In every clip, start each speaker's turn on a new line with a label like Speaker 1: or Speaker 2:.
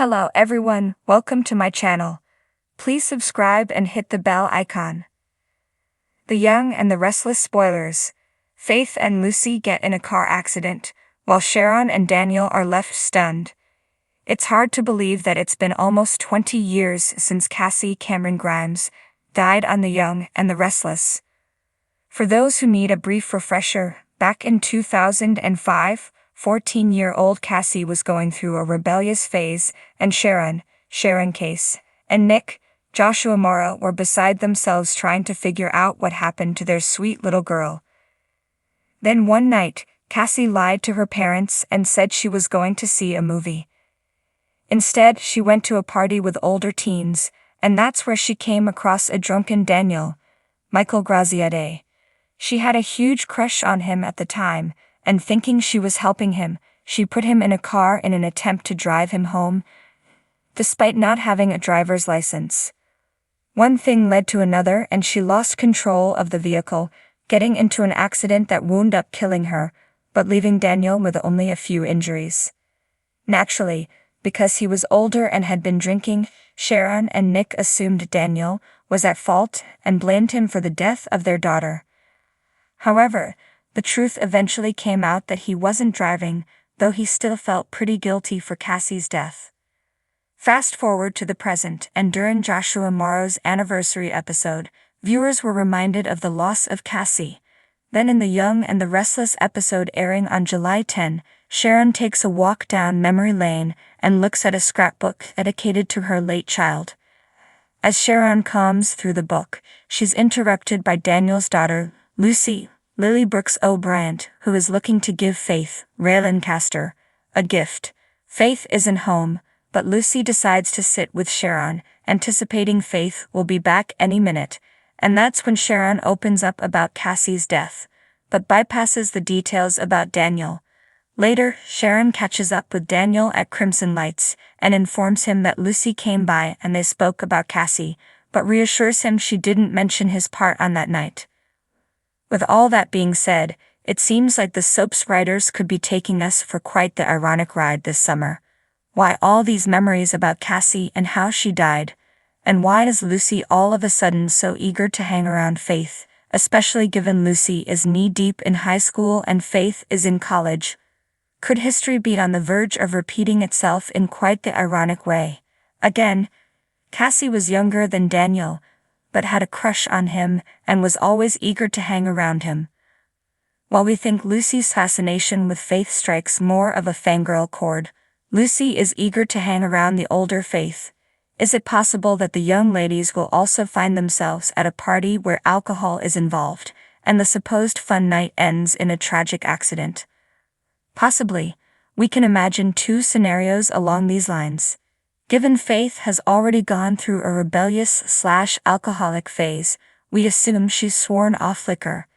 Speaker 1: Hello everyone, welcome to my channel. Please subscribe and hit the bell icon. The Young and the Restless spoilers. Faith and Lucy get in a car accident, while Sharon and Daniel are left stunned. It's hard to believe that it's been almost 20 years since Cassie Cameron Grimes died on The Young and the Restless. For those who need a brief refresher, back in 2005, 14-year-old Cassie was going through a rebellious phase, and Sharon Case, and Nick, Joshua Morrow were beside themselves trying to figure out what happened to their sweet little girl. Then one night, Cassie lied to her parents and said she was going to see a movie. Instead, she went to a party with older teens, and that's where she came across a drunken Daniel, Michael Graziadei. She had a huge crush on him at the time, and thinking she was helping him, she put him in a car in an attempt to drive him home, despite not having a driver's license. One thing led to another and she lost control of the vehicle, getting into an accident that wound up killing her, but leaving Daniel with only a few injuries. Naturally, because he was older and had been drinking, Sharon and Nick assumed Daniel was at fault and blamed him for the death of their daughter. However, the truth eventually came out that he wasn't driving, though he still felt pretty guilty for Cassie's death. Fast forward to the present, and during Joshua Morrow's anniversary episode, viewers were reminded of the loss of Cassie. Then in The Young and the Restless episode airing on July 10, Sharon takes a walk down memory lane and looks at a scrapbook dedicated to her late child. As Sharon combs through the book, she's interrupted by Daniel's daughter, Lucy, Lily Brooks O'Brien, who is looking to give Faith, Ray Lancaster, a gift. Faith isn't home, but Lucy decides to sit with Sharon, anticipating Faith will be back any minute, and that's when Sharon opens up about Cassie's death, but bypasses the details about Daniel. Later, Sharon catches up with Daniel at Crimson Lights and informs him that Lucy came by and they spoke about Cassie, but reassures him she didn't mention his part on that night. With all that being said, it seems like the soap's writers could be taking us for quite the ironic ride this summer. Why all these memories about Cassie and how she died? And why is Lucy all of a sudden so eager to hang around Faith, especially given Lucy is knee-deep in high school and Faith is in college? Could history be on the verge of repeating itself in quite the ironic way? Again, Cassie was younger than Daniel, but had a crush on him and was always eager to hang around him. While we think Lucy's fascination with Faith strikes more of a fangirl chord, Lucy is eager to hang around the older Faith. Is it possible that the young ladies will also find themselves at a party where alcohol is involved, and the supposed fun night ends in a tragic accident? Possibly. We can imagine two scenarios along these lines. Given Faith has already gone through a rebellious/alcoholic phase, we assume she's sworn off liquor.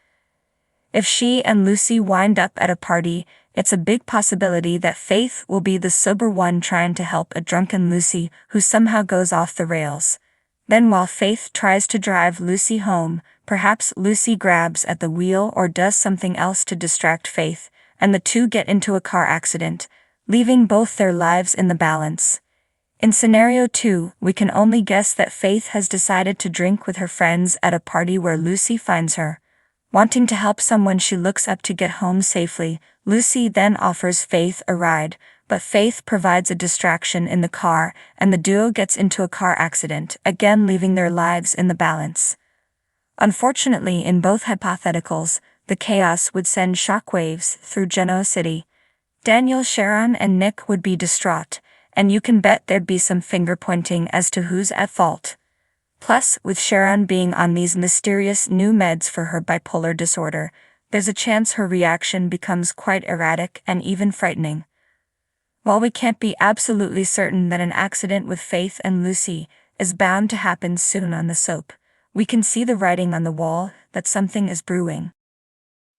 Speaker 1: If she and Lucy wind up at a party, it's a big possibility that Faith will be the sober one trying to help a drunken Lucy who somehow goes off the rails. Then while Faith tries to drive Lucy home, perhaps Lucy grabs at the wheel or does something else to distract Faith, and the two get into a car accident, leaving both their lives in the balance. In scenario 2, we can only guess that Faith has decided to drink with her friends at a party where Lucy finds her. Wanting to help someone she looks up to get home safely, Lucy then offers Faith a ride, but Faith provides a distraction in the car, and the duo gets into a car accident, again leaving their lives in the balance. Unfortunately, in both hypotheticals, the chaos would send shockwaves through Genoa City. Daniel, Sharon, and Nick would be distraught, and you can bet there'd be some finger-pointing as to who's at fault. Plus, with Sharon being on these mysterious new meds for her bipolar disorder, there's a chance her reaction becomes quite erratic and even frightening. While we can't be absolutely certain that an accident with Faith and Lucy is bound to happen soon on the soap, we can see the writing on the wall that something is brewing.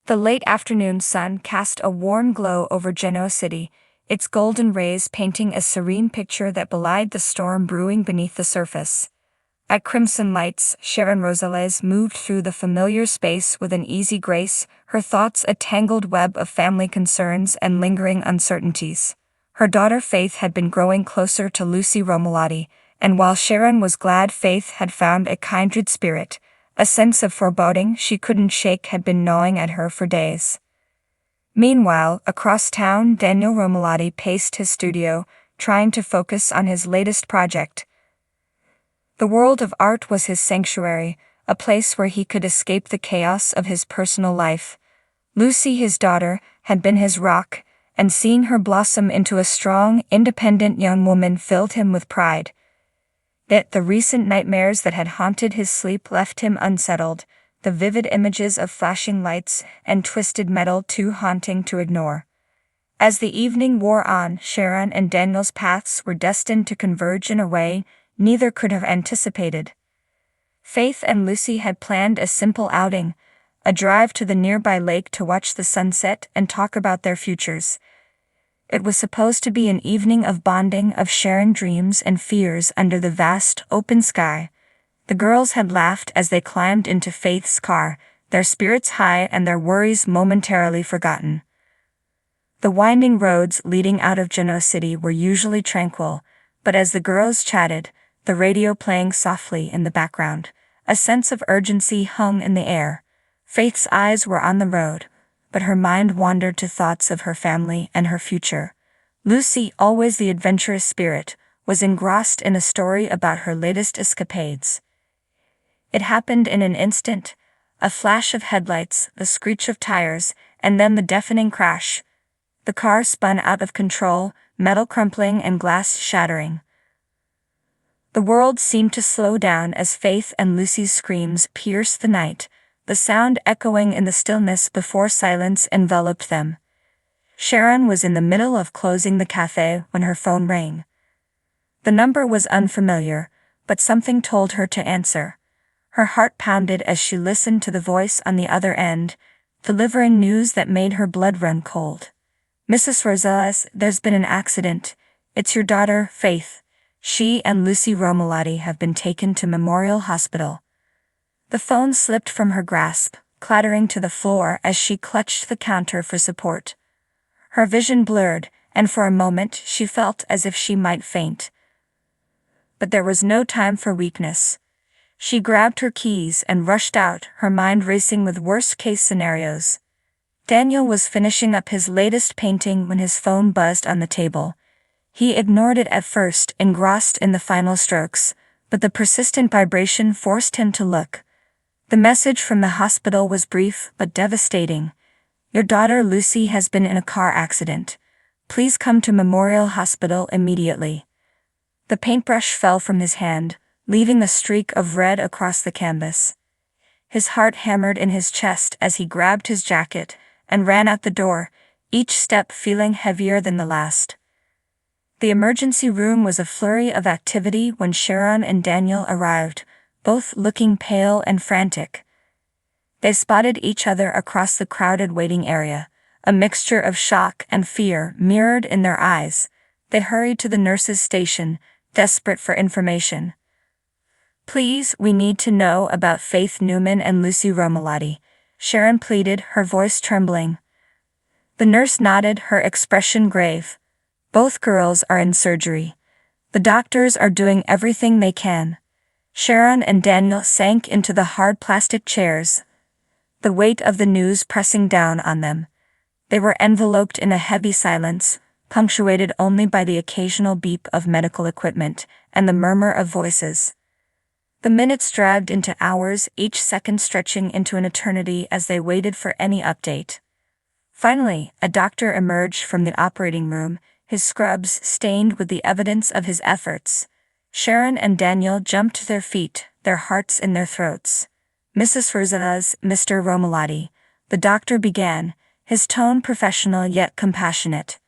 Speaker 1: The late afternoon sun cast a warm glow over Genoa City, its golden rays painting a serene picture that belied the storm brewing beneath the surface. At Crimson Lights, Sharon Rosales moved through the familiar space with an easy grace, her thoughts a tangled web of family concerns and lingering uncertainties. Her daughter Faith had been growing closer to Lucy Romalotti, and while Sharon was glad Faith had found a kindred spirit, a sense of foreboding she couldn't shake had been gnawing at her for days. Meanwhile, across town, Daniel Romalotti paced his studio, trying to focus on his latest project. The world of art was his sanctuary, a place where he could escape the chaos of his personal life. Lucy, his daughter, had been his rock, and seeing her blossom into a strong, independent young woman filled him with pride. Yet the recent nightmares that had haunted his sleep left him unsettled, the vivid images of flashing lights and twisted metal too haunting to ignore. As the evening wore on, Sharon and Daniel's paths were destined to converge in a way neither could have anticipated. Faith and Lucy had planned a simple outing, a drive to the nearby lake to watch the sunset and talk about their futures. It was supposed to be an evening of bonding, of sharing dreams and fears under the vast, open sky. The girls had laughed as they climbed into Faith's car, their spirits high and their worries momentarily forgotten. The winding roads leading out of Genoa City were usually tranquil, but as the girls chatted, the radio playing softly in the background, a sense of urgency hung in the air. Faith's eyes were on the road, but her mind wandered to thoughts of her family and her future. Lucy, always the adventurous spirit, was engrossed in a story about her latest escapades. It happened in an instant, a flash of headlights, the screech of tires, and then the deafening crash. The car spun out of control, metal crumpling and glass shattering. The world seemed to slow down as Faith and Lucy's screams pierced the night, the sound echoing in the stillness before silence enveloped them. Sharon was in the middle of closing the cafe when her phone rang. The number was unfamiliar, but something told her to answer. Her heart pounded as she listened to the voice on the other end, delivering news that made her blood run cold. "Mrs. Restless, there's been an accident. It's your daughter, Faith. She and Lucy Romalotti have been taken to Memorial Hospital." The phone slipped from her grasp, clattering to the floor as she clutched the counter for support. Her vision blurred, and for a moment she felt as if she might faint. But there was no time for weakness. She grabbed her keys and rushed out, her mind racing with worst-case scenarios. Daniel was finishing up his latest painting when his phone buzzed on the table. He ignored it at first, engrossed in the final strokes, but the persistent vibration forced him to look. The message from the hospital was brief but devastating. "Your daughter Lucy has been in a car accident. Please come to Memorial Hospital immediately." The paintbrush fell from his hand, leaving a streak of red across the canvas. His heart hammered in his chest as he grabbed his jacket and ran out the door, each step feeling heavier than the last. The emergency room was a flurry of activity when Sharon and Daniel arrived, both looking pale and frantic. They spotted each other across the crowded waiting area, a mixture of shock and fear mirrored in their eyes. They hurried to the nurse's station, desperate for information. "Please, we need to know about Faith Newman and Lucy Romalotti," Sharon pleaded, her voice trembling. The nurse nodded, her expression grave. "Both girls are in surgery. The doctors are doing everything they can." Sharon and Daniel sank into the hard plastic chairs, the weight of the news pressing down on them. They were enveloped in a heavy silence, punctuated only by the occasional beep of medical equipment and the murmur of voices. The minutes dragged into hours, each second stretching into an eternity as they waited for any update. Finally, a doctor emerged from the operating room, his scrubs stained with the evidence of his efforts. Sharon and Daniel jumped to their feet, their hearts in their throats. "Mrs. Restless, Mr. Romalotti," the doctor began, his tone professional yet compassionate.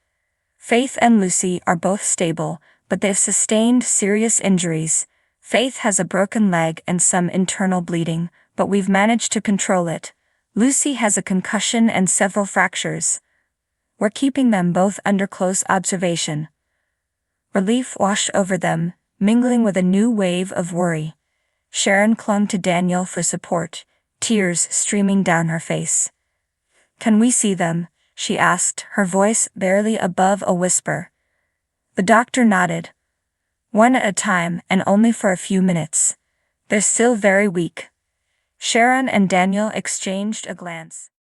Speaker 1: "Faith and Lucy are both stable, but they've sustained serious injuries. Faith has a broken leg and some internal bleeding, but we've managed to control it. Lucy has a concussion and several fractures. We're keeping them both under close observation." Relief washed over them, mingling with a new wave of worry. Sharon clung to Daniel for support, tears streaming down her face. "Can we see them?" she asked, her voice barely above a whisper. The doctor nodded. One at a time and only for a few minutes. They're still very weak. Sharon and Daniel exchanged a glance.